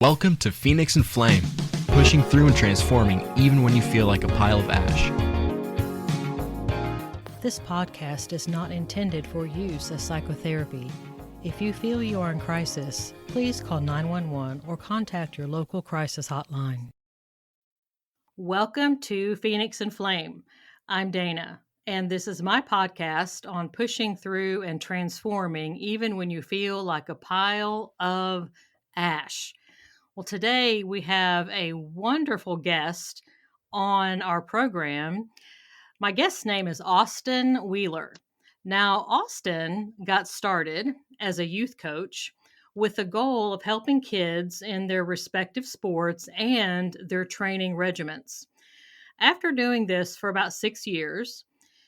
Welcome to Phoenix and Flame, pushing through and transforming even when you feel like a pile of ash. This podcast is not intended for use as psychotherapy. If you feel you are in crisis, please call 911 or contact your local crisis hotline. Welcome to Phoenix and Flame. I'm Dana, and this is my podcast on pushing through and transforming even when you feel like a pile of ash. Well, today we have a wonderful guest on our program. My guest's name is Austin Wheeler. Now, Austin got started as a youth coach with the goal of helping kids in their respective sports and their training regiments. After doing this for about 6 years,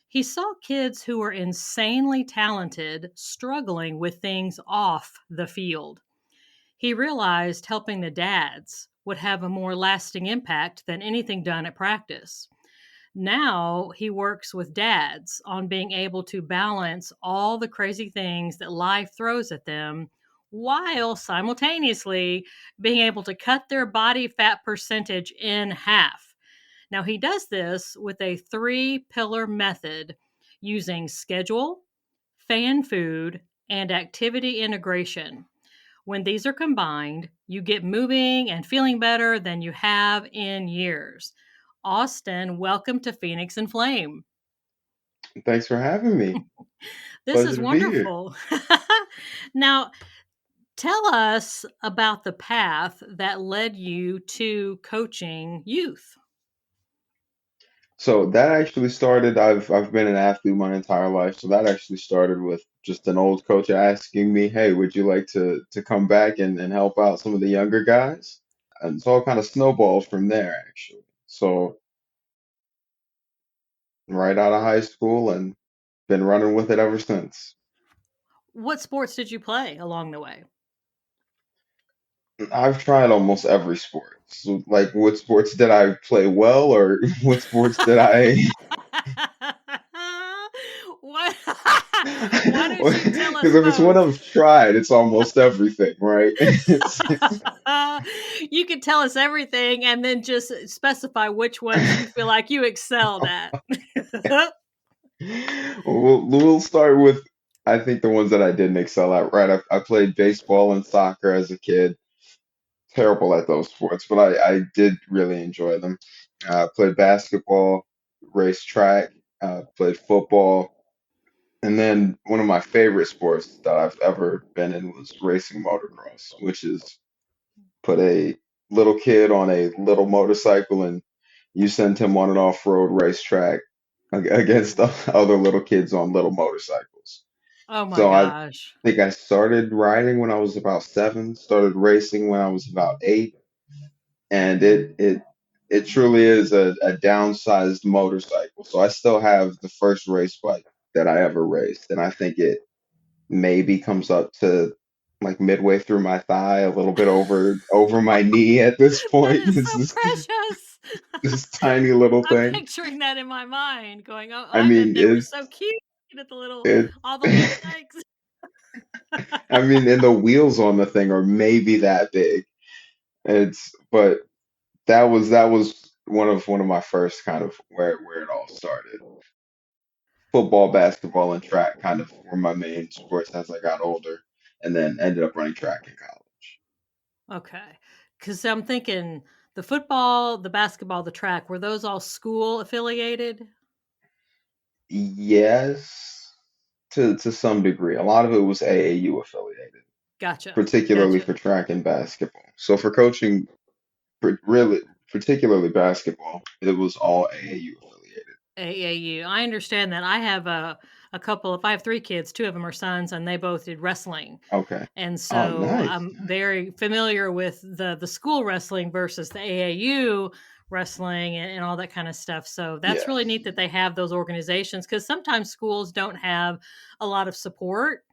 he saw kids who were insanely talented struggling with things off the field. He realized helping the dads would have a more lasting impact than anything done at practice. Now he works with dads on being able to balance all the crazy things that life throws at them while simultaneously being able to cut their body fat percentage in half. Now he does this with a 3-pillar method using schedule, fan food, and activity integration. When these are combined, you get moving and feeling better than you have in years. Austin, welcome to Phoenix and Flame. Thanks for having me. This Pleasure is to be here. wonderful. Now, tell us about the path that led you to coaching youth. So that actually started, I've been an athlete my entire life. So that actually started with just an old coach asking me, hey, would you like to come back and help out some of the younger guys? And so it kind of snowballed from there, actually. So right out of high school and been running with it ever since. What sports did you play along the way? I've tried almost every sport. So like what sports did I play well or what sports did I What? Why don't you tell us Because if it's one both? I've tried, it's almost everything, right? You can tell us everything and then just specify which ones you feel like you excelled at. We'll start with, I think, the ones that I didn't excel at, right? I played baseball and soccer as a kid. Terrible at those sports, but I did really enjoy them. Played basketball, raced track, played football, and then one of my favorite sports that I've ever been in was racing motocross, which is put a little kid on a little motorcycle and you send him on an off-road racetrack against the other little kids on little motorcycles. Oh my So I gosh. think I started riding when I was about 7, started racing when I was about 8, and it truly is a downsized motorcycle. So I still have the first race bike that I ever raced, and I think it maybe comes up to like midway through my thigh, a little bit over my knee at this That point. is This so is precious. this tiny little I'm thing. picturing that in my mind going, oh, I I bet mean, they were so cute at it all the little spikes. I mean, and the wheels on the thing are maybe that big. But that was one of my first kind of where it all started. Football, basketball, and track kind of were my main sports as I got older, and then ended up running track in college. Okay. Because I'm thinking the football, the basketball, the track, were those all school affiliated? Yes, to some degree. A lot of it was AAU affiliated, Gotcha. particularly Gotcha. for track and basketball. So for coaching, really, particularly basketball, it was all AAU affiliated. AAU. I understand that. I have a couple if I have 3 kids, 2 of them are sons, and they both did wrestling. Okay. And Oh, so nice, I'm nice. very familiar with the school wrestling versus the AAU wrestling and all that kind of stuff. So that's really neat Yes. that they have those organizations because sometimes schools don't have a lot of support.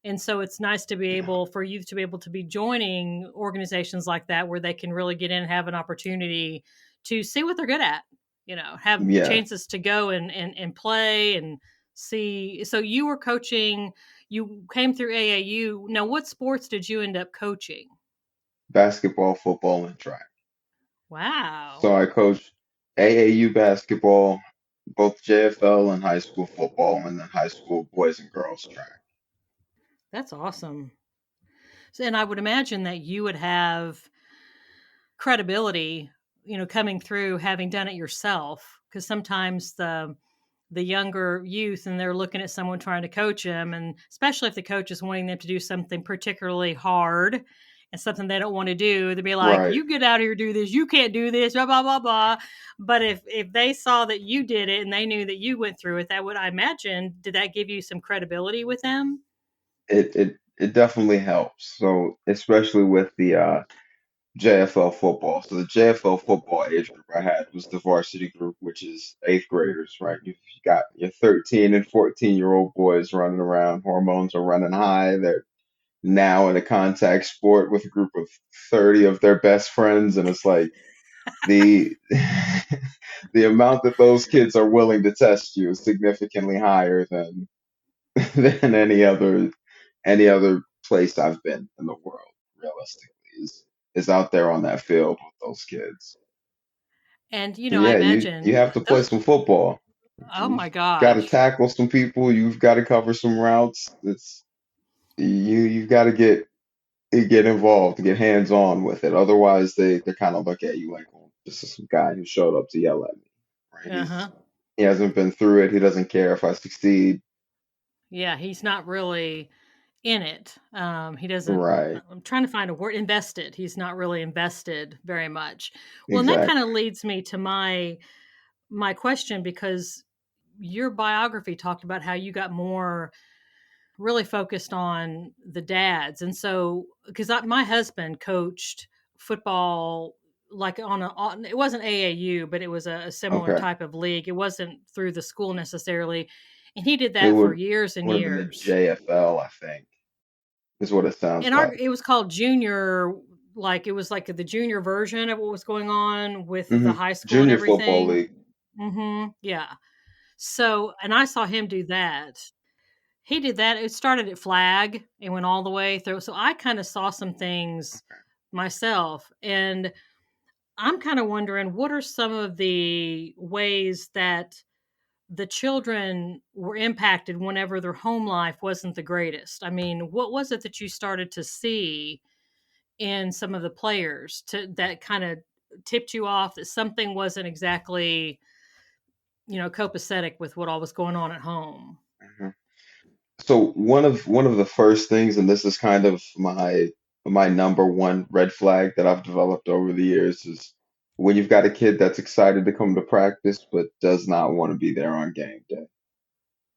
And so it's nice to be Yeah. able for youth to be able to be joining organizations like that where they can really get in and have an opportunity to see what they're good at, have Yeah. chances to go and play and see. So you were coaching, you came through AAU. Now, what sports did you end up coaching? basketball, football, and track. Wow. So I coached AAU basketball, both JFL and high school football, and then high school boys and girls track. That's awesome. So, and I would imagine that you would have credibility, coming through having done it yourself, because sometimes the younger youth and they're looking at someone trying to coach them, and especially if the coach is wanting them to do something particularly hard and something they don't want to do, they'd be like, Right. you get out here, do this, you can't do this, blah blah blah blah. But if they saw that you did it and they knew that you went through it, that would, I imagine, did that give you some credibility with them? It definitely helps. So especially with the JFL football. So the JFL football age group I had was the varsity group, which is eighth graders, right? You've got your 13 and 14-year-old boys running around, hormones are running high. They're now in a contact sport with a group of 30 of their best friends, and it's like the the amount that those kids are willing to test you is significantly higher than than any other place I've been in the world, realistically, is out there on that field with those kids. And So I yeah, you imagine have to play those. some football. Oh You've my got to gosh. tackle some people. You've got to cover some routes. You've got to get involved, get hands on with it. Otherwise, they kind of look at you like, well, this is some guy who showed up to yell at me, right? Uh-huh. He hasn't been through it. He doesn't care if I succeed. Yeah, he's not really in it. He doesn't. Right. I'm trying to find a word. Invested. He's not really invested very much. Well, and that kind Exactly. of leads me to my question, because your biography talked about how you got more really focused on the dads, and so because my husband coached football, like it wasn't AAU, but it was a similar Okay. type of league. It wasn't through the school necessarily, and he did It that for would years and would have been the years. JFL, I think, is what it sounds And like. it was called junior, like it was like the junior version of what was going on with the high school and Junior football everything. league. Yeah. So, and I saw him do that. He did that. It started at flag and went all the way through. So I kind of saw some things myself, and I'm kind of wondering, what are some of the ways that the children were impacted whenever their home life wasn't the greatest? I mean, what was it that you started to see in some of the players that kind of tipped you off that something wasn't exactly, copacetic with what all was going on at home? Mhm. So one of the first things, and this is kind of my number one red flag that I've developed over the years, is when you've got a kid that's excited to come to practice but does not want to be there on game day.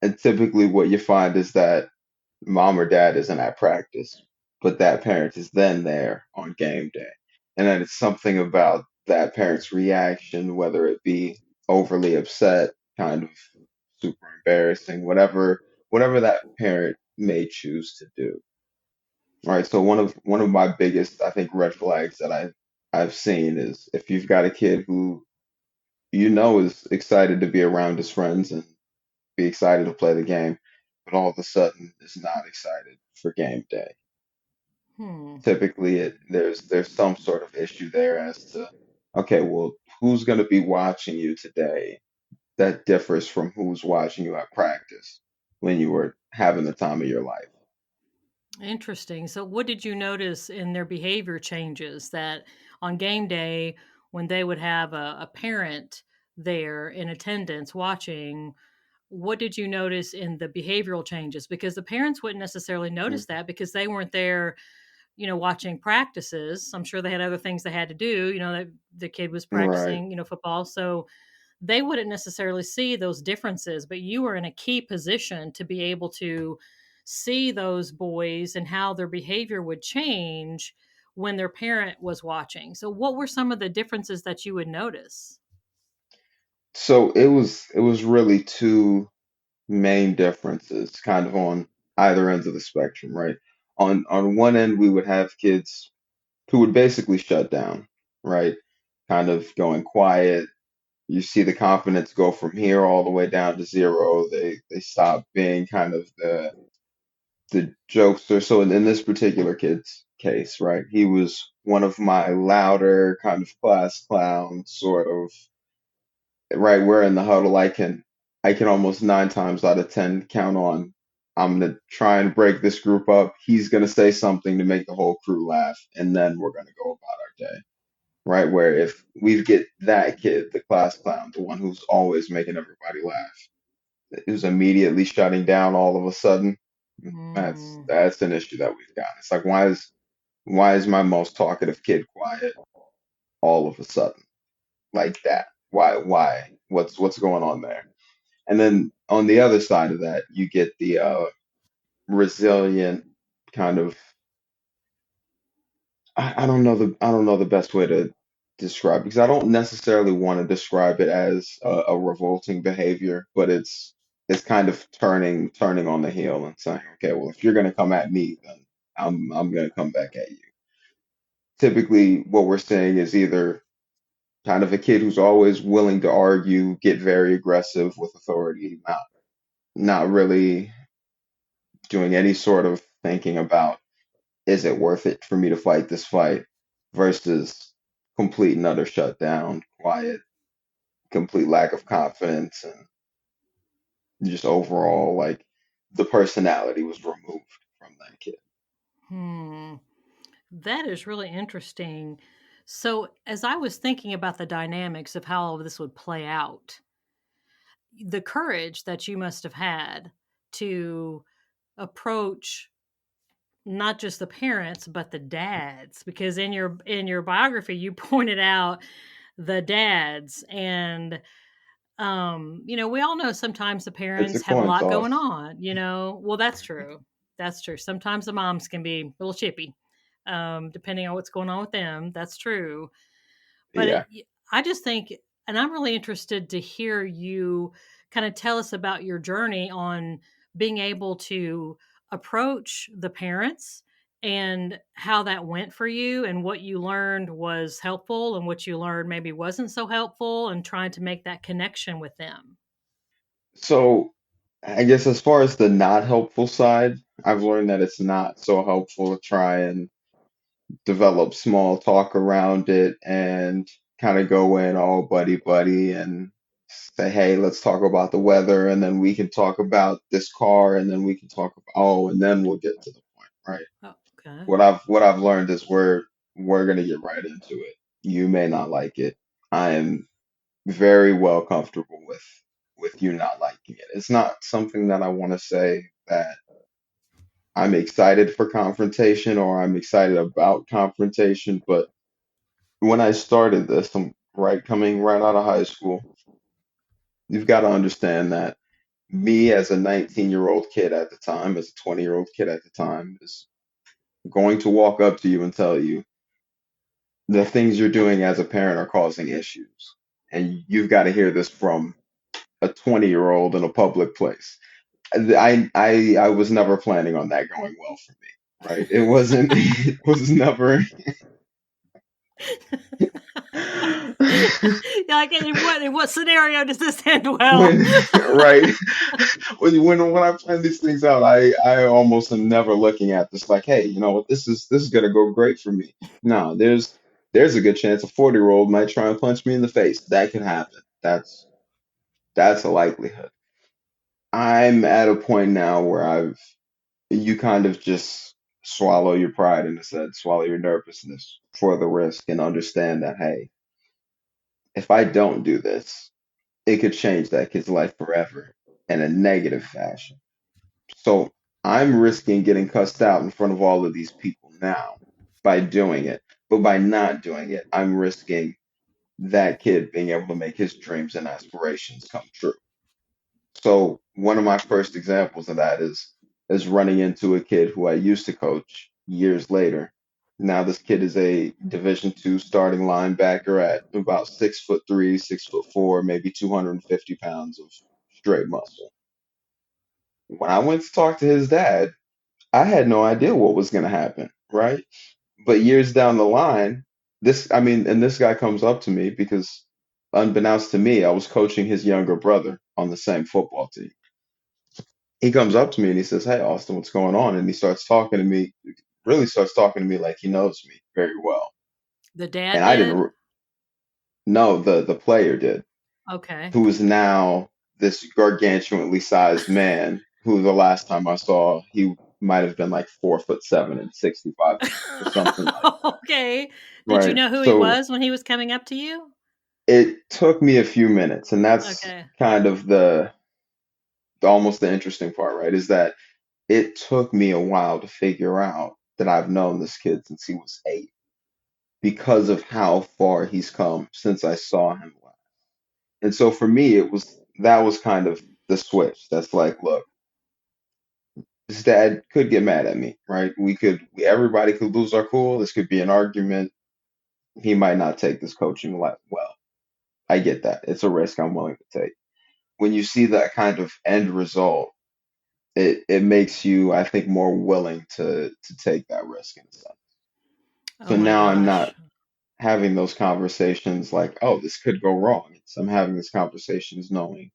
And typically what you find is that mom or dad isn't at practice, but that parent is then there on game day. And then it's something about that parent's reaction, whether it be overly upset, kind of super embarrassing, whatever that parent may choose to do. Right. So one of my biggest, I think, red flags that I've seen is if you've got a kid who is excited to be around his friends and be excited to play the game, but all of a sudden is not excited for game day. Hmm. Typically, there's some sort of issue there as to, okay, well, who's going to be watching you today that differs from who's watching you at practice when you were having the time of your life. Interesting. So, what did you notice in their behavior changes that on game day, when they would have a parent there in attendance watching, what did you notice in the behavioral changes? Because the parents wouldn't necessarily Mhm. notice that because they weren't there, watching practices. I'm sure they had other things they had to do, that the kid was Right. practicing, football. So, they wouldn't necessarily see those differences, but you were in a key position to be able to see those boys and how their behavior would change when their parent was watching. So what were some of the differences that you would notice? So it was really two main differences kind of on either ends of the spectrum, right? On one end we would have kids who would basically shut down, right? Kind of going quiet. You see the confidence go from here all the way down to zero. They stop being kind of the jokester. So in this particular case, right? He was one of my louder kind of class clown sort of, right? We're in the huddle. I can almost 9 times out of 10 count on I'm gonna try and break this group up. He's gonna say something to make the whole crew laugh, and then we're gonna go about our day. Right? Where if we get that kid, the class clown, the one who's always making everybody laugh, who's immediately shutting down all of a sudden, that's Mm. that's an issue that we've got. It's like why is my most talkative kid quiet all of a sudden like that? Why? What's going on there? And then on the other side of that, you get the resilient kind of I don't know the best way to describe it, because I don't necessarily want to describe it as a revolting behavior, but it's kind of turning on the heel and saying, okay, well, if you're gonna come at me, then I'm gonna come back at you. Typically, what we're seeing is either kind of a kid who's always willing to argue, get very aggressive with authority, not really doing any sort of thinking about, is it worth it for me to fight this fight, versus complete and utter shutdown, quiet, complete lack of confidence, and just overall, like, the personality was removed from that kid. Hmm. That is really interesting. So, as I was thinking about the dynamics of how all of this would play out, the courage that you must have had to approach not just the parents but the dads, because in your biography you pointed out the dads, and we all know sometimes the It's a parents have a coin lot going toss. on. Well, that's true. That's true. Sometimes the moms can be a little chippy, depending on what's going on with them. That's true. But Yeah. I just think, and I'm really interested to hear you kind of tell us about your journey on being able to approach the parents and how that went for you, and what you learned was helpful and what you learned maybe wasn't so helpful, and trying to make that connection with them. So I guess as far as the not helpful side, I've learned that it's not so helpful to try and develop small talk around it and kind of go in all buddy buddy and say, hey, let's talk about the weather, and then we can talk about this car, and then we can talk about, oh, and then we'll get to the point, right? Oh, okay. What I've learned is we're gonna get right into it. You may not like it. I am very well comfortable with you not liking it. It's not something that I want to say that I'm excited for confrontation or I'm excited about confrontation, but when I started this, I'm right coming right out of high school. You've got to understand that me as a 19-year-old kid at the time, as a 20-year-old kid at the time, is going to walk up to you and tell you the things you're doing as a parent are causing issues. And you've got to hear this from a 20-year-old in a public place. I was never planning on that going well for me, right? It wasn't, it was never. Yeah, like, in what scenario does this end well? when right when I plan these things out, I almost am never looking at this like, hey, you know what, this is gonna go great for me. No, there's a good chance a 40-year-old might try and punch me in the face. That can happen. That's a likelihood. I'm at a point now where you kind of just swallow your pride in a sense, swallow your nervousness for the risk, and understand that, hey, if I don't do this, it could change that kid's life forever in a negative fashion. So I'm risking getting cussed out in front of all of these people now by doing it. But by not doing it, I'm risking that kid being able to make his dreams and aspirations come true. So one of my first examples of that is running into a kid who I used to coach years later. Now this kid is a Division II starting linebacker at about 6'3", 6'4", maybe 250 pounds of straight muscle. When I went to talk to his dad, I had no idea what was going to happen, right? But years down the line, this guy comes up to me because, unbeknownst to me, I was coaching his younger brother on the same football team. He comes up to me and he says, "Hey, Austin, what's going on?" And he starts talking to me. really starts talking to me like he knows me very well. The dad And I didn't did? know the player did, Okay. who is now this gargantuanly sized man who the last time I saw he might have been like 4'7" and 65 pounds or something like that. Okay. Did you Right. know who he So was when he was coming up to you? it took me a few minutes, and that's Okay. kind of the almost the interesting part, right? Is that it took me a while to figure out that I've known this kid since he was 8 because of how far he's come since I saw him last. And so for me, that was kind of the switch. That's like, look, his dad could get mad at me, right? Everybody could lose our cool. This could be an argument. He might not take this coaching well. I get that. It's a risk I'm willing to take. When you see that kind of end result, it makes you, I think, more willing to take that risk in a sense. Oh So my now I'm not gosh. having those conversations like, oh, this could go wrong. I'm having these conversations knowing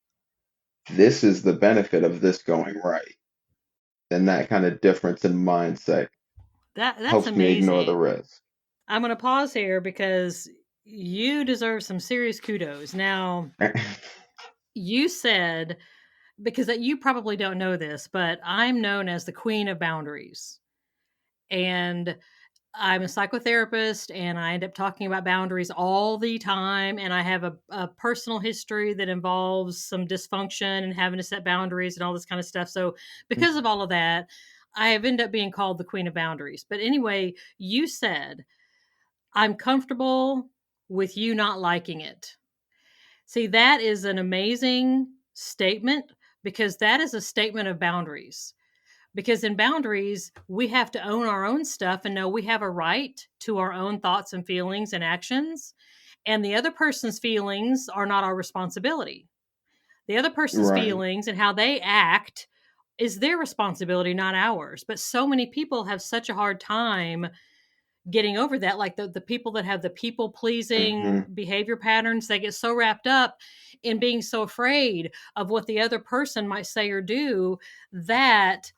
this is the benefit of this going right. And that kind of difference in mindset That's helps me ignore the amazing. risk. I'm going to pause here because you deserve some serious kudos. Now, you said, because you probably don't know this, but I'm known as the queen of boundaries. And I'm a psychotherapist and I end up talking about boundaries all the time. And I have a personal history that involves some dysfunction and having to set boundaries and all this kind of stuff. So, because of all of that, I have ended up being called the queen of boundaries. But anyway, you said, I'm comfortable with you not liking it. See, that is an amazing statement because that is a statement of boundaries. Because in boundaries, we have to own our own stuff and know we have a right to our own thoughts and feelings and actions. And the other person's feelings are not our responsibility. The other person's Right. feelings and how they act is their responsibility, not ours. But so many people have such a hard time getting over that. Like the people that have the people pleasing Hmm. behavior patterns, they get so wrapped up in being so afraid of what the other person might say or do that,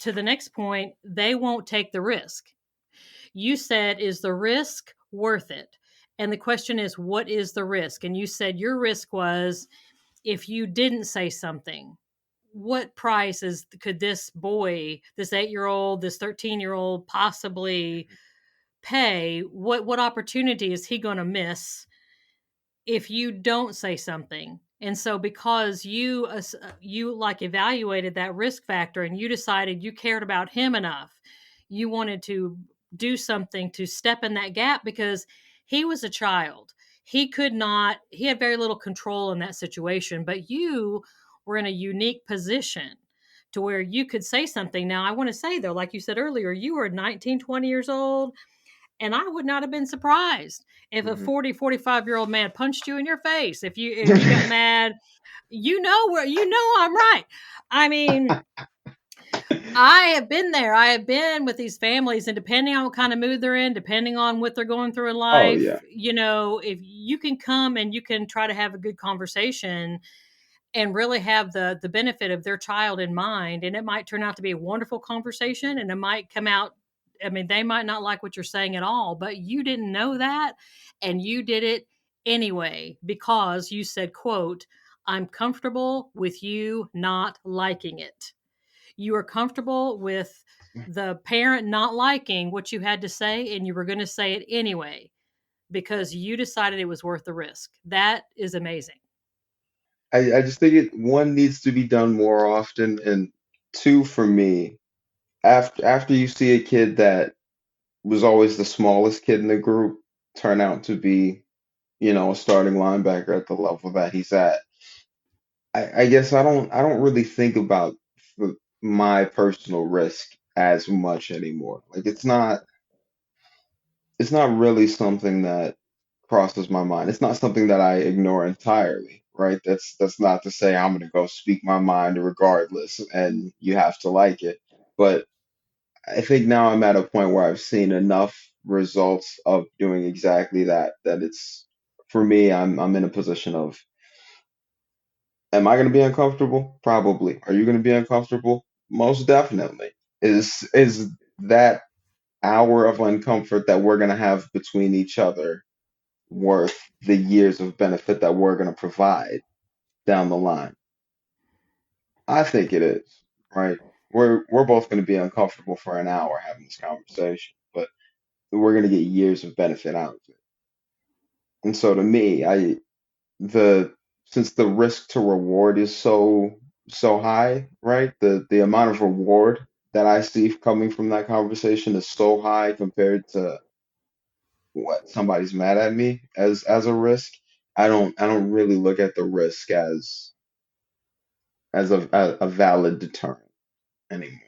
to the next point, they won't take the risk. You said, is the risk worth it? And the question is, what is the risk? And you said your risk was if you didn't say something. What price could this boy, this 8-year old, this 13-year old possibly pay? What opportunity is he going to miss if you don't say something? And so because you like evaluated that risk factor and you decided you cared about him enough, you wanted to do something to step in that gap because he was a child. He had very little control in that situation, but you were in a unique position to where you could say something. Now, I want to say though, like you said earlier, you were 19, 20 years old, and I would not have been surprised if a Hmm. 40, 45-year-old man punched you in your face. If you got mad, I'm right. I mean, I have been there. I have been with these families, and depending on what kind of mood they're in, depending on what they're going through in Oh life, yeah. if you can come and you can try to have a good conversation and really have the benefit of their child in mind, and it might turn out to be a wonderful conversation, and it might come out, I mean, they might not like what you're saying at all, but you didn't know that, and you did it anyway because you said, quote, I'm comfortable with you not liking it. You are comfortable with the parent not liking what you had to say, and you were going to say it anyway because you decided it was worth the risk. That is amazing. I just think one needs to be done more often, and two, for me, after you see a kid that was always the smallest kid in the group turn out to be, a starting linebacker at the level that he's at. I guess I don't really think about my personal risk as much anymore. Like it's not really something that crosses my mind. It's not something that I ignore entirely, right? That's not to say I'm gonna go speak my mind regardless and you have to like it. But I think now I'm at a point where I've seen enough results of doing exactly that it's for me, I'm in a position of, am I gonna be uncomfortable? Probably. Are you gonna be uncomfortable? Most definitely. Is that hour of uncomfort that we're going to have between each other worth the years of benefit that we're going to provide down the line? I think it is, right? We're both going to be uncomfortable for an hour having this conversation, but we're going to get years of benefit out of it. And so to me, the since the risk to reward is so high, right? The amount of reward that I see coming from that conversation is so high compared to what somebody's mad at me as a risk. I don't really look at the risk as a valid deterrent anymore.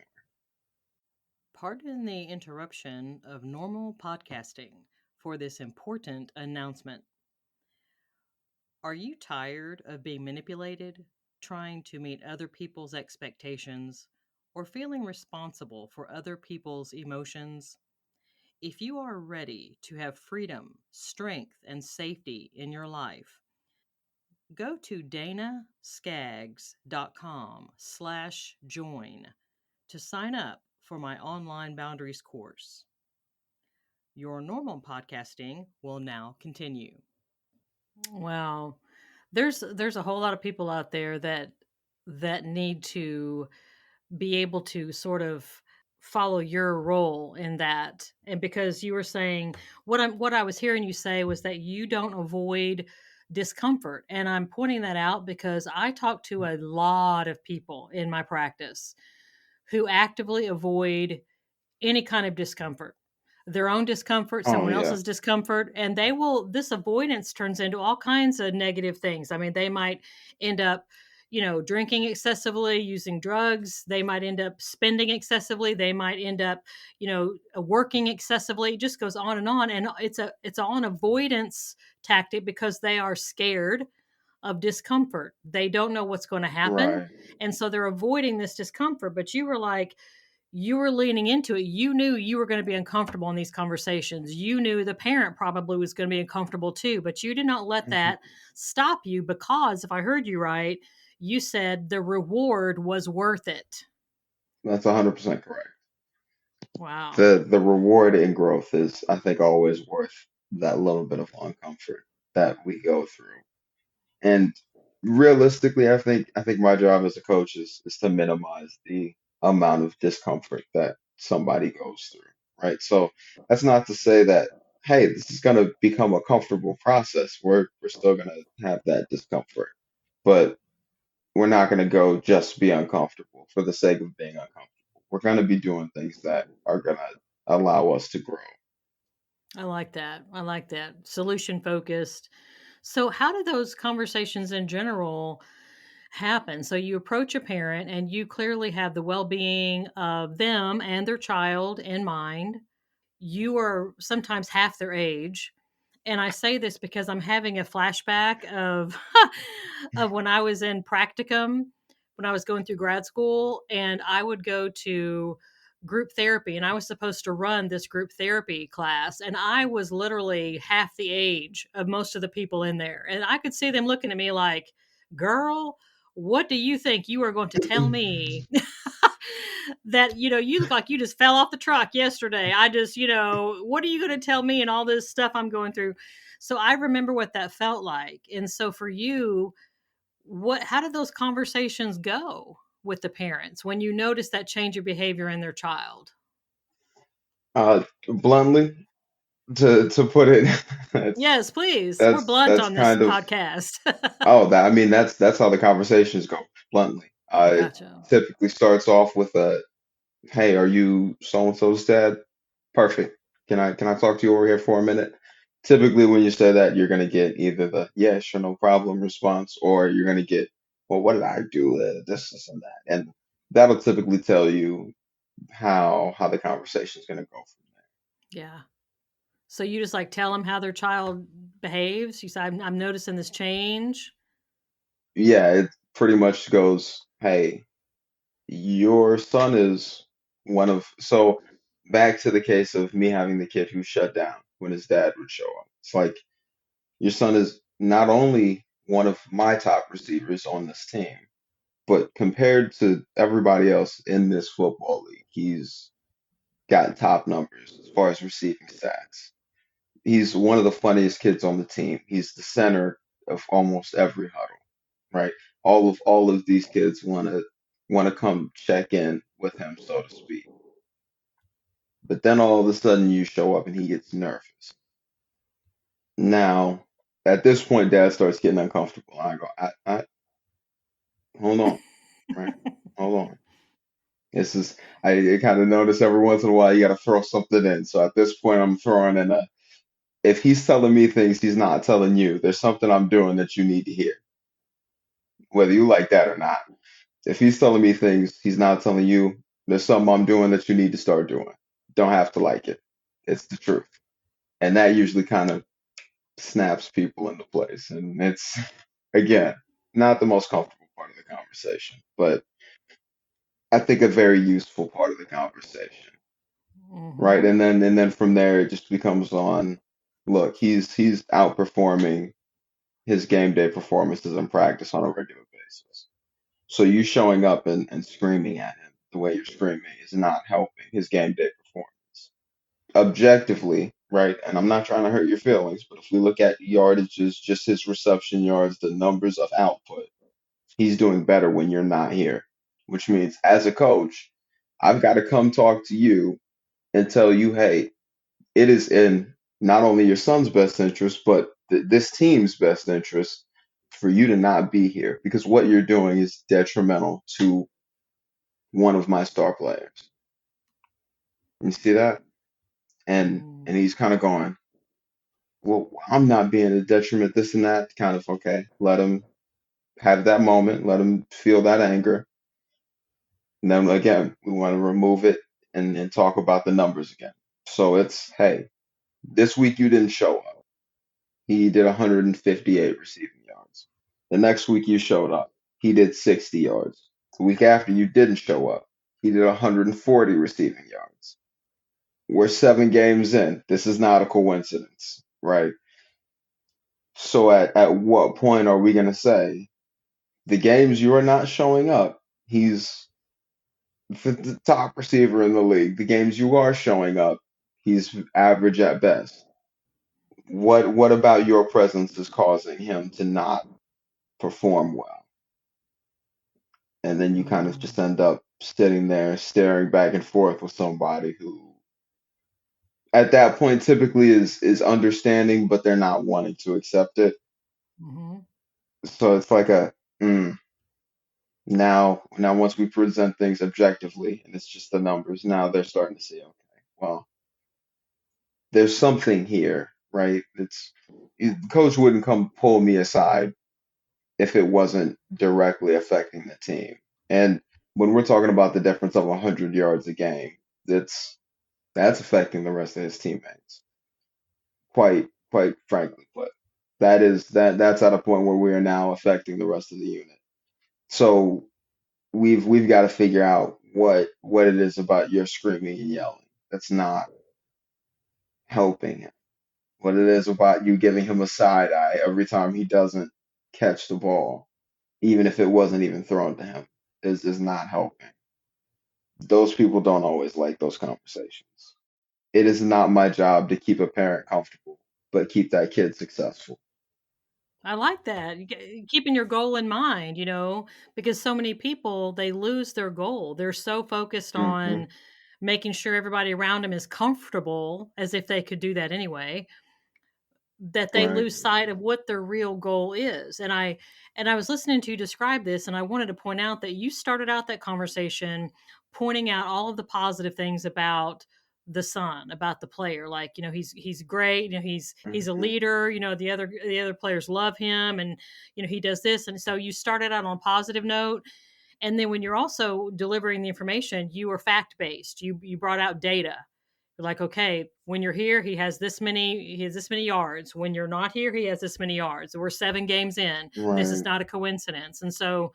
Pardon the interruption of normal podcasting for this important announcement. Are you tired of being manipulated, trying to meet other people's expectations, or feeling responsible for other people's emotions? If you are ready to have freedom, strength, and safety in your life, go to danaskaggs.com/join to sign up for my online boundaries course. Your normal podcasting will now continue. Wow. There's a whole lot of people out there that need to be able to sort of follow your role in that. And because you were saying what I was hearing you say was that you don't avoid discomfort. And I'm pointing that out because I talk to a lot of people in my practice who actively avoid any kind of discomfort, their own discomfort, Oh someone yeah. else's discomfort, and they will, this avoidance turns into all kinds of negative things. I mean, they might end up, drinking excessively, using drugs. They might end up spending excessively. They might end up, working excessively. It just goes on. And it's all an avoidance tactic because they are scared of discomfort. They don't know what's going to happen. Right. And so they're avoiding this discomfort. But you were like, you were leaning into it. You knew you were going to be uncomfortable in these conversations. You knew the parent probably was going to be uncomfortable too, but you did not let Mhm. that stop you because, if I heard you right, you said the reward was worth it. That's 100% correct. Wow. The reward in growth is, I think, always worth that little bit of uncomfort that we go through. And realistically, I think my job as a coach is to minimize the amount of discomfort that somebody goes through, right? So that's not to say that, hey, this is going to become a comfortable process. We're still going to have that discomfort, but we're not going to go just be uncomfortable for the sake of being uncomfortable. We're going to be doing things that are going to allow us to grow. I like that. I like that. Solution focused. So, how do those conversations in general happen? So, you approach a parent and you clearly have the well being of them and their child in mind. You are sometimes half their age. And I say this because I'm having a flashback of of when I was in practicum, when I was going through grad school, and I would go to group therapy, and I was supposed to run this group therapy class, and I was literally half the age of most of the people in there. And I could see them looking at me like, "Girl, what do you think you are going to tell me?" That you look like you just fell off the truck yesterday. I just, what are you going to tell me and all this stuff I'm going through? So I remember what that felt like. And so for you, how did those conversations go with the parents when you noticed that change of behavior in their child? Bluntly, to put it, it's Yes, please. We're that's blunt that's on this kind of podcast. oh that I mean that's how the conversations go bluntly. It Gotcha. typically starts off with a, hey, are you so and so's dad? Perfect. Can I talk to you over here for a minute? Typically, when you say that, you're gonna get either the yeah, sure, no problem response, or you're gonna get, well, what did I do? This, and that, and that'll typically tell you how the conversation is gonna go from Yeah. So you just like tell them how their child behaves. You say, I'm noticing this change. there. Yeah, it pretty much goes, hey, your son is one of, so back to the case of me having the kid who shut down when his dad would show up. It's like your son is not only one of my top receivers on this team, but compared to everybody else in this football league, he's gotten top numbers as far as receiving stats. He's one of the funniest kids on the team. He's the center of almost every huddle, right? All of these kids want to come check in with him, so to speak. But then all of a sudden you show up and he gets nervous. Now, at this point, Dad starts getting uncomfortable. I go, hold on, right? Hold on. This is I kind of notice every once in a while you got to throw something in. So at this point, I'm throwing in a. If he's telling me things he's not telling you, there's something I'm doing that you need to hear, whether you like that or not. If he's telling me things he's not telling you, there's something I'm doing that you need to start doing. Don't have to like it. It's the truth. And that usually kind of snaps people into place. And it's, again, not the most comfortable part of the conversation, but I think a very useful part of the conversation, right? Mm-hmm. And then from there it just becomes on, look, he's outperforming his game day performances in practice on a regular basis. So you showing up and screaming at him the way you're screaming is not helping his game day performance. Objectively, right? And I'm not trying to hurt your feelings, but if we look at yardages, just his reception yards, the numbers of output, he's doing better when you're not here, which means as a coach, I've got to come talk to you and tell you, hey, it is in not only your son's best interest, but this team's best interest for you to not be here because what you're doing is detrimental to one of my star players. You see that? And Mm-hmm. he's kind of going, well, I'm not being a detriment, this and that. Kind of okay. Let him have that moment. Let him feel that anger. And then again, we want to remove it and talk about the numbers again. So it's, hey, this week you didn't show up. He did 158 receiving yards. The next week you showed up. He did 60 yards. The week after you didn't show up. He did 140 receiving yards. We're 7 games in. This is not a coincidence, right? So at what point are we going to say the games you are not showing up, he's the top receiver in the league. The games you are showing up, he's average at best. What about your presence is causing him to not perform well? And then you kind of just Mm-hmm. end up sitting there staring back and forth with somebody who at that point typically is understanding, but they're not wanting to accept it. Mm-hmm. So it's like a now once we present things objectively and it's just the numbers, now they're starting to see, okay, well, there's something here, right? The coach wouldn't come pull me aside if it wasn't directly affecting the team. And when we're talking about the difference of 100 yards a game, that's affecting the rest of his teammates. Quite frankly put. That's at a point where we are now affecting the rest of the unit. So we've got to figure out what it is about your screaming and yelling that's not helping him. What it is about you giving him a side eye every time he doesn't catch the ball, even if it wasn't even thrown to him, is not helping. Those people don't always like those conversations. It is not my job to keep a parent comfortable, but keep that kid successful. I like that. Keeping your goal in mind, because so many people, they lose their goal. They're so focused Hmm. on making sure everybody around them is comfortable, as if they could do that anyway, that they Right. lose sight of what their real goal is. And I was listening to you describe this, and I wanted to point out that you started out that conversation pointing out all of the positive things about the son, about the player. Like, he's great, he's a Hmm. leader, the other players love him, and he does this. And so you started out on a positive note, and then when you're also delivering the information, you were fact based. You brought out data. You're like, okay, when you're here, he has this many yards. When you're not here, he has this many yards. We're 7 games in. This is Right. not a coincidence. And so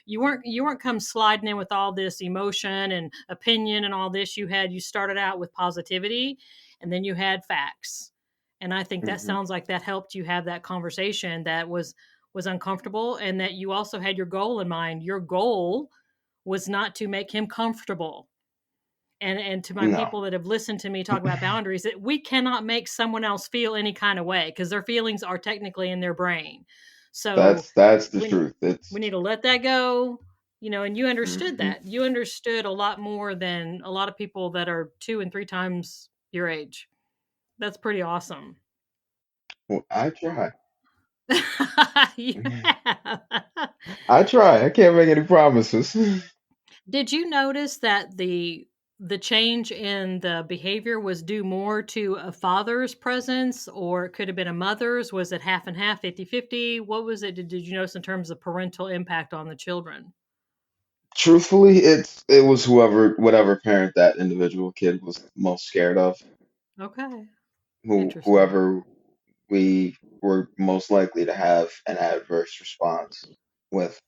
you weren't come sliding in with all this emotion and opinion and all this. You started out with positivity, and then you had facts. And I think that Hmm. sounds like that helped you have that conversation that was uncomfortable, and that you also had your goal in mind. Your goal was not to make him comfortable. And to my No, people that have listened to me talk about boundaries, that we cannot make someone else feel any kind of way because their feelings are technically in their brain. So that's the we truth. we It's need to let that go, and you understood mhm. that. You understood a lot more than a lot of people that are 2 and 3 times your age. That's pretty awesome. Well, I try. You have. I try. I can't make any promises. Did you notice that the change in the behavior was due more to a father's presence, or it could have been a mother's? Was it half and half, 50-50? What was it? Did you notice in terms of parental impact on the children? Truthfully, it was whatever parent that individual kid was most scared of, Okay. Interesting. whoever we were most likely to have an adverse response with.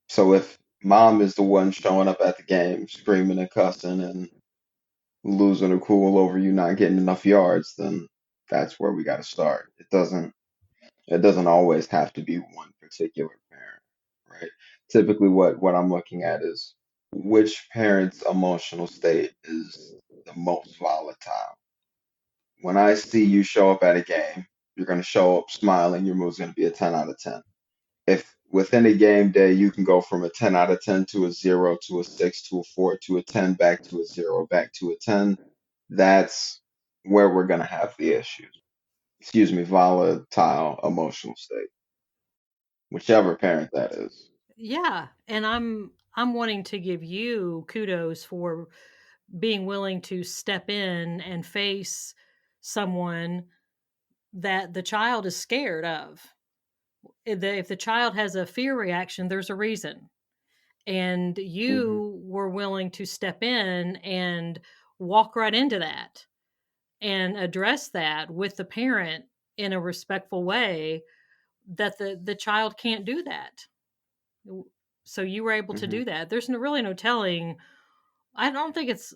So if mom is the one showing up at the game screaming and cussing and losing her cool over you not getting enough yards, then that's where we got to start. It doesn't always have to be one particular parent, right? Typically what I'm looking at is which parent's emotional state is the most volatile. When I see you show up at a game, you're going to show up smiling, your mood's going to be a 10 out of 10. If within a game day you can go from a 10 out of 10 to a 0 to a 6 to a 4 to a 10 back to a 0 back to a 10, that's where we're going to have the issues. Excuse me, volatile emotional state, whichever parent that is. Yeah, and I'm wanting to give you kudos for being willing to step in and face someone that the child is scared of. If the child has a fear reaction, there's a reason. And Hmm. you were willing to step in and walk right into that and address that with the parent in a respectful way, that the child can't do that. So you were able to Hmm. do that. There's really no telling. I don't think it's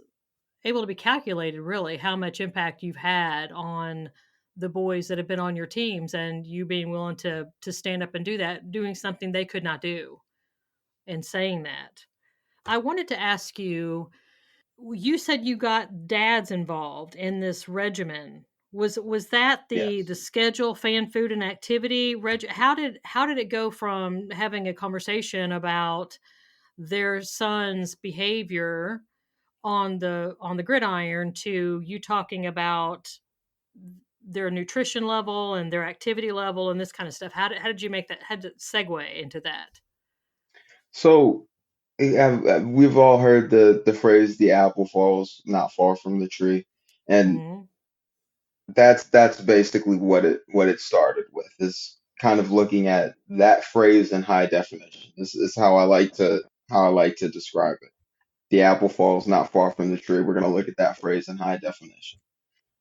able to be calculated, really, how much impact you've had on the boys that have been on your teams, and you being willing to stand up and do that, doing something they could not do, and saying that. I wanted to ask you, you said you got dads involved in this regimen. Was that the Yes. schedule, fan, food, and activity how did it go from having a conversation about their son's behavior on the gridiron to you talking about their nutrition level and their activity level and this kind of stuff? How did you make that? How did it segue into that? So we've all heard the phrase "the apple falls not far from the tree," and Hmm. that's basically what it started with, is kind of looking at that phrase in high definition. This is how I like to describe it. The apple falls not far from the tree. We're going to look at that phrase in high definition.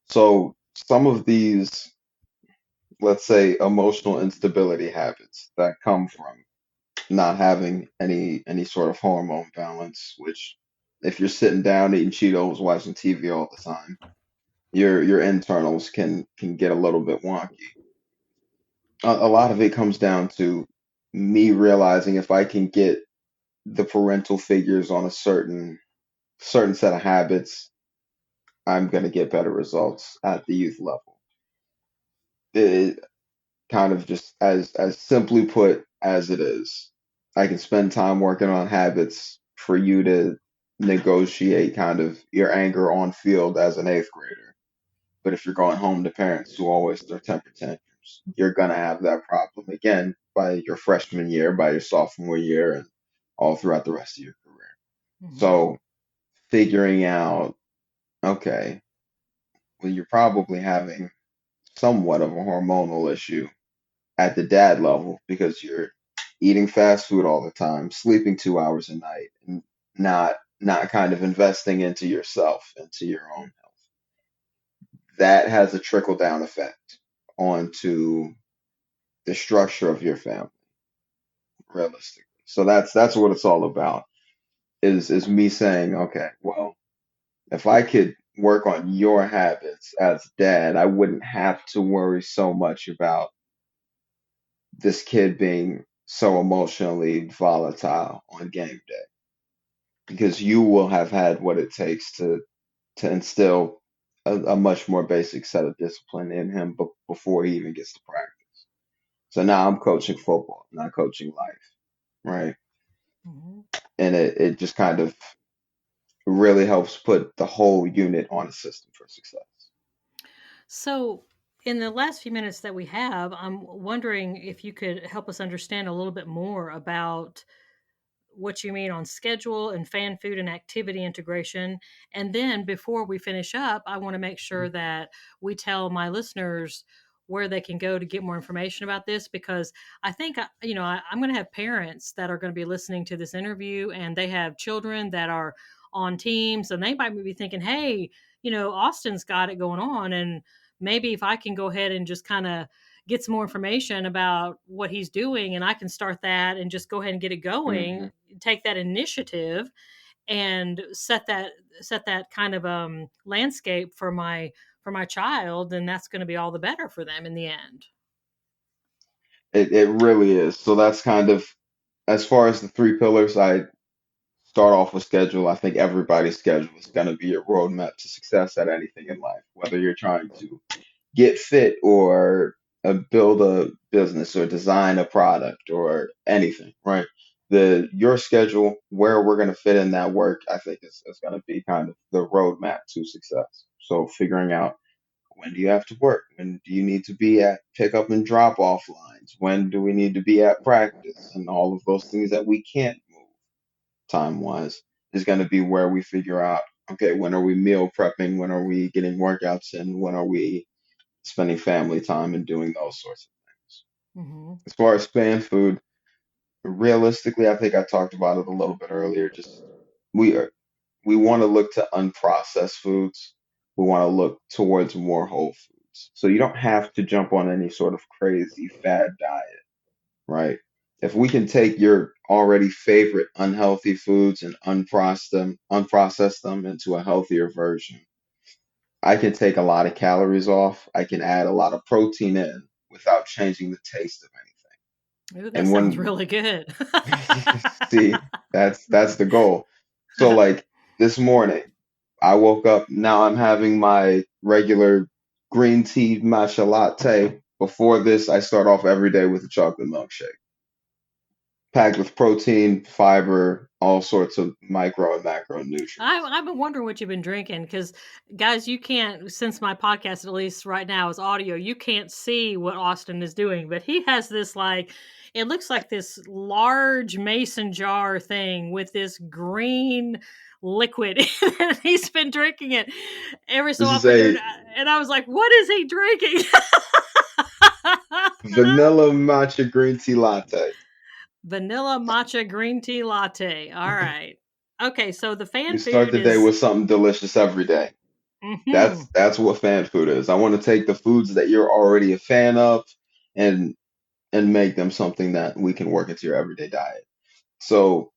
So some of these, let's say, emotional instability habits that come from not having any sort of hormone balance, which if you're sitting down eating Cheetos, watching TV all the time, your internals can get a little bit wonky. A lot of it comes down to me realizing if I can get the parental figures on a certain set of habits, I'm going to get better results at the youth level. It kind of just as simply put as it is. I can spend time working on habits for you to negotiate kind of your anger on field as an eighth grader. But if you're going home to parents who always throw temper tantrums, you're gonna have that problem again by your freshman year, by your sophomore year, and all throughout the rest of your career. Hmm. So figuring out, okay, well, you're probably having somewhat of a hormonal issue at the dad level because you're eating fast food all the time, sleeping 2 hours a night, and not kind of investing into yourself, into your own health. That has a trickle down effect onto the structure of your family, realistically. So that's what it's all about. Is me saying, okay, well, if I could work on your habits as dad, I wouldn't have to worry so much about this kid being so emotionally volatile on game day. because you will have had what it takes to instill a much more basic set of discipline in him before he even gets to practice. So now I'm coaching football, not coaching life, right? Mhm. And it just kind of really helps put the whole unit on a system for success. So, in the last few minutes that we have, I'm wondering if you could help us understand a little bit more about what you mean on schedule and fan food and activity integration. And then before we finish up, I want to make sure that we tell my listeners where they can go to get more information about this, because I think I'm going to have parents that are going to be listening to this interview, and they have children that are on teams, and they might be thinking, hey, Austin's got it going on, and maybe if I can go ahead and just kind of get some more information about what he's doing, and I can start that and just go ahead and get it Hmm. going, take that initiative and set that kind of landscape for my child, and that's going to be all the better for them in the end. It really is. So that's kind of as far as the three pillars. I start off with schedule. I think everybody's schedule is going to be a roadmap to success at anything in life, whether you're trying to get fit or build a business or design a product or anything, right? Your schedule, where we're going to fit in that work, I think is going to be kind of the roadmap to success. So figuring out, when do you have to work? When do you need to be at pickup and drop off lines? When do we need to be at practice? And all of those things that we can't move time wise is going to be where we figure out, okay, when are we meal prepping? When are we getting workouts in? When are we spending family time and doing those sorts of things? Hmm. As far as fan food, realistically, I think I talked about it a little bit earlier. Just we are we want to look to unprocessed foods. We want to look towards more whole foods. So you don't have to jump on any sort of crazy fad diet, right? If we can take your already favorite unhealthy foods and unprocess them into a healthier version, I can take a lot of calories off. I can add a lot of protein in without changing the taste of Ooh, that anything. And sounds when really good. see, that's the goal. So like this morning, I woke up, now I'm having my regular green tea matcha latte. Before this, I start off every day with a chocolate milkshake, packed with protein, fiber, all sorts of micro and macro nutrients. I've been wondering what you've been drinking, because, guys, you can't, since my podcast, at least right now, is audio, you can't see what Austin is doing, but he has this, like, it looks like this large mason jar thing with this green liquid, and he's been drinking it every so This is often. a And I was like, what is he drinking? vanilla matcha green tea latte. Vanilla matcha green tea latte. All right. Okay, so the You fan start food the day is. with something delicious every day. Mhm. That's what fan food is. I want to take the foods that you're already a fan of and make them something that we can work into your everyday diet. So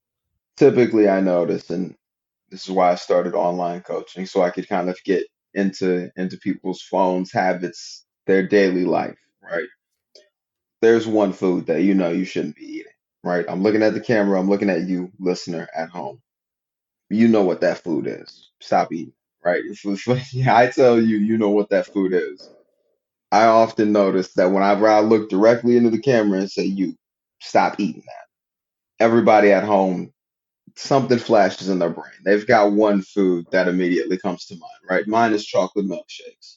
typically I notice, and this is why I started online coaching, so I could kind of get into people's phones, habits, their daily life, right? There's one food that you know you shouldn't be eating, right? I'm looking at the camera, I'm looking at you, listener at home. You know what that food is. Stop eating, right? I tell you, you know what that food is. I often notice that whenever I look directly into the camera and say, you, stop eating that, everybody at home, something flashes in their brain. They've got one food that immediately comes to mind, right? Mine is chocolate milkshakes.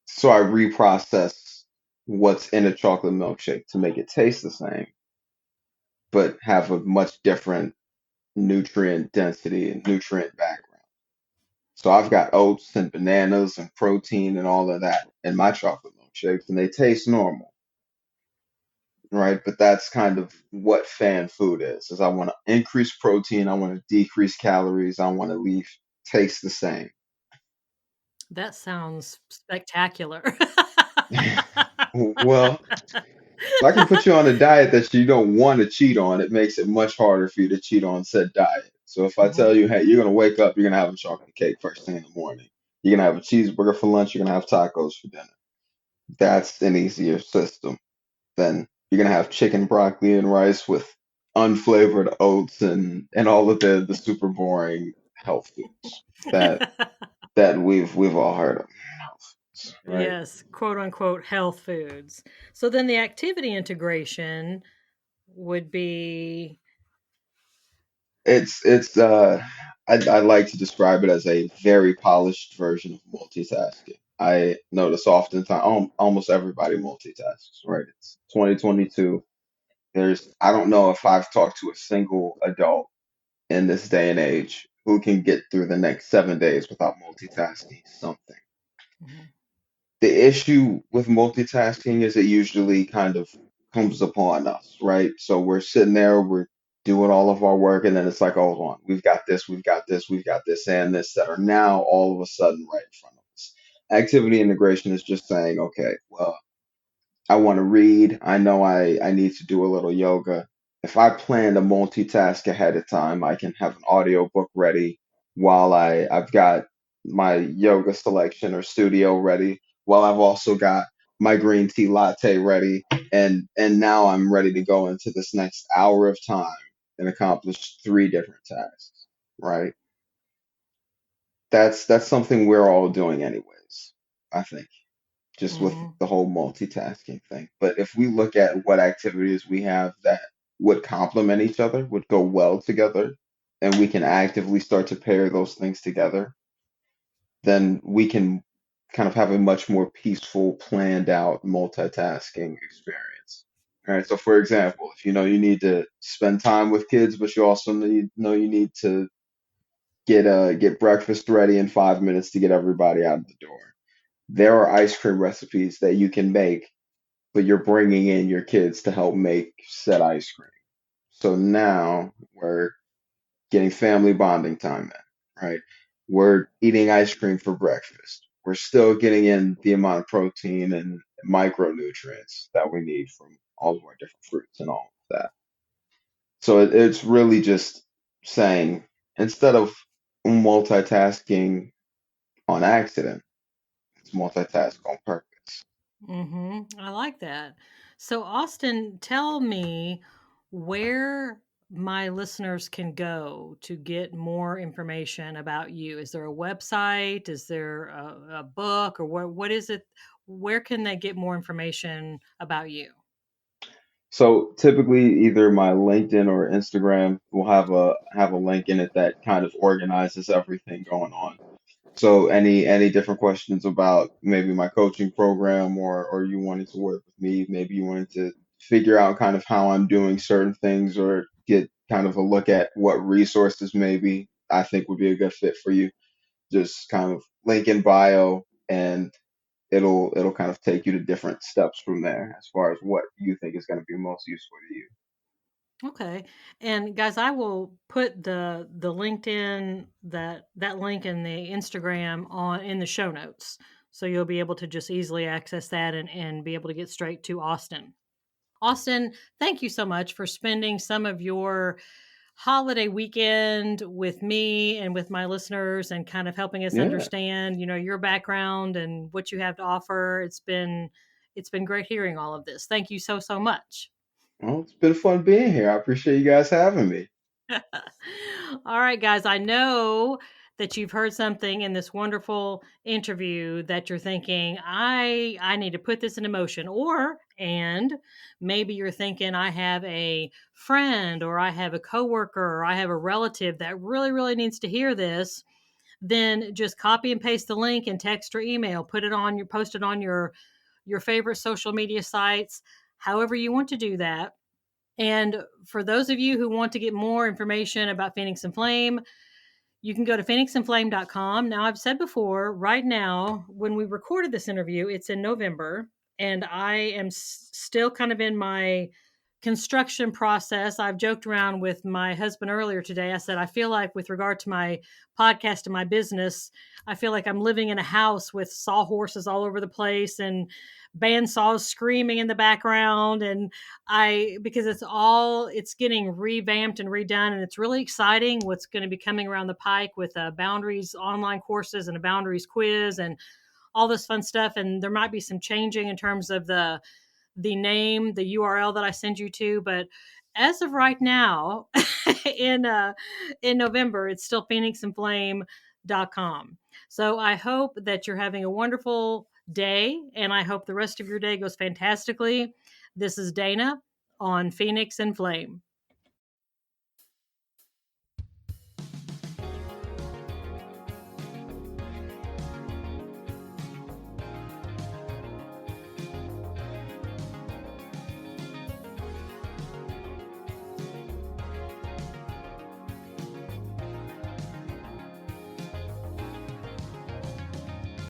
So I reprocess what's in a chocolate milkshake to make it taste the same, but have a much different nutrient density and nutrient background. So I've got oats and bananas and protein and all of that in my chocolate milkshakes, and they taste normal, right? But that's kind of what fan food is I want to increase protein, I want to decrease calories, I want to leave taste the same. That sounds spectacular. Well, if I can put you on a diet that you don't want to cheat on, it makes it much harder for you to cheat on said diet. So if I Mhm. tell you, hey, you're gonna wake up, you're gonna have a chocolate cake first thing in the morning. You're gonna have a cheeseburger for lunch, you're gonna have tacos for dinner. That's an easier system than you're gonna have chicken, broccoli, and rice with unflavored oats and all of the super boring health foods that we've all heard of. Health foods, right? Yes, quote unquote health foods. So then the activity integration would be. I like to describe it as a very polished version of multitasking. I notice oftentimes almost everybody multitasks, right? It's 2022. I don't know if I've talked to a single adult in this day and age who can get through the next 7 days without multitasking something. Mhm. The issue with multitasking is it usually kind of comes upon us, right? So we're sitting there, we're doing all of our work, and then it's like, oh, hold on, we've got this, and this that are now all of a sudden right in front of us. Activity integration is just saying, okay, well, I want to read. I know I need to do a little yoga. If I plan to multitask ahead of time, I can have an audio book ready while I've got my yoga selection or studio ready, while I've also got my green tea latte ready, and now I'm ready to go into this next hour of time and accomplish three different tasks, right? That's something we're all doing anyways, I think, just with Mhm. the whole multitasking thing. But if we look at what activities we have that would complement each other, would go well together, and we can actively start to pair those things together, then we can kind of have a much more peaceful, planned out multitasking experience. All right. So, for example, if you know you need to spend time with kids, but you also know you need to get breakfast ready in 5 minutes to get everybody out of the door. There are ice cream recipes that you can make, but you're bringing in your kids to help make said ice cream. So now we're getting family bonding time in, right? We're eating ice cream for breakfast. We're still getting in the amount of protein and micronutrients that we need from all of our different fruits and all of that. So it's really just saying instead of multitasking on accident, it's multitask on purpose. I like that. So, Austin, tell me where my listeners can go to get more information about you. Is there a website? Is there a book, or what is it? Where can they get more information about you? So typically either my LinkedIn or Instagram will have a link in it that kind of organizes everything going on. So any different questions about maybe my coaching program or you wanting to work with me, maybe you wanted to figure out kind of how I'm doing certain things or get kind of a look at what resources maybe I think would be a good fit for you, just kind of link in bio and it'll kind of take you to different steps from there as far as what you think is going to be most useful to you. Okay. And guys, I will put the LinkedIn that link in the Instagram on in the show notes. So you'll be able to just easily access that and be able to get straight to Austin. Austin, thank you so much for spending some of your holiday weekend with me and with my listeners and kind of helping us Yeah. understand, your background and what you have to offer. It's been great hearing all of this. Thank you so much. Well, it's been fun being here. I appreciate you guys having me. All right, guys, I know that you've heard something in this wonderful interview that you're thinking, I need to put this into motion. And maybe you're thinking, I have a friend or I have a coworker or I have a relative that really needs to hear this. Then just copy and paste the link and text or email, post it on your favorite social media sites, however you want to do that. And for those of you who want to get more information about Phoenix and Flame, you can go to phoenixandflame.com. Now, I've said before, right now, when we recorded this interview, it's in November, and I am still kind of in my construction process. I've joked around with my husband earlier today. I said, I feel like, with regard to my podcast and my business, I feel like I'm living in a house with sawhorses all over the place and bandsaws screaming in the background. And because it's getting revamped and redone, and it's really exciting what's going to be coming around the pike with boundaries online courses and a boundaries quiz and all this fun stuff. And there might be some changing in terms of the name, the URL that I send you to, but as of right now, in November, it's still phoenixandflame.com. So I hope that you're having a wonderful day, and I hope the rest of your day goes fantastically. This is Dana on Phoenix and Flame.